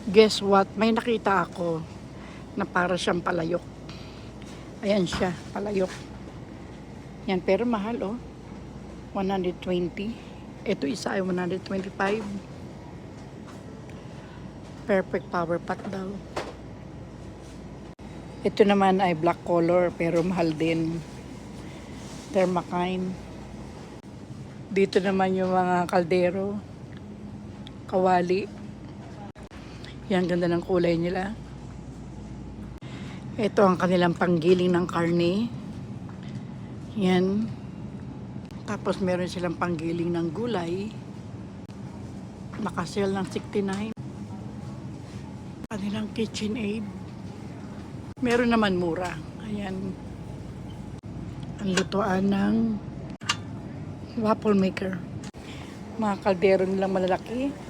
Guess what? May nakita ako na para siyang palayok. Ayan siya, palayok. Yan, pero mahal oh. 120. Ito isa ay 125. Perfect power pot daw. Ito naman ay black color pero mahal din. Thermacline. Dito naman yung mga kaldero. Kawali. Yan, ganda ng kulay nila. Ito ang kanilang panggiling ng karne. Yan. Tapos meron silang panggiling ng gulay. Nakasale ng 69. Kanilang KitchenAid. Meron naman mura. Ayan. Ang lutuan ng waffle maker. Mga kaldero nilang malalaki.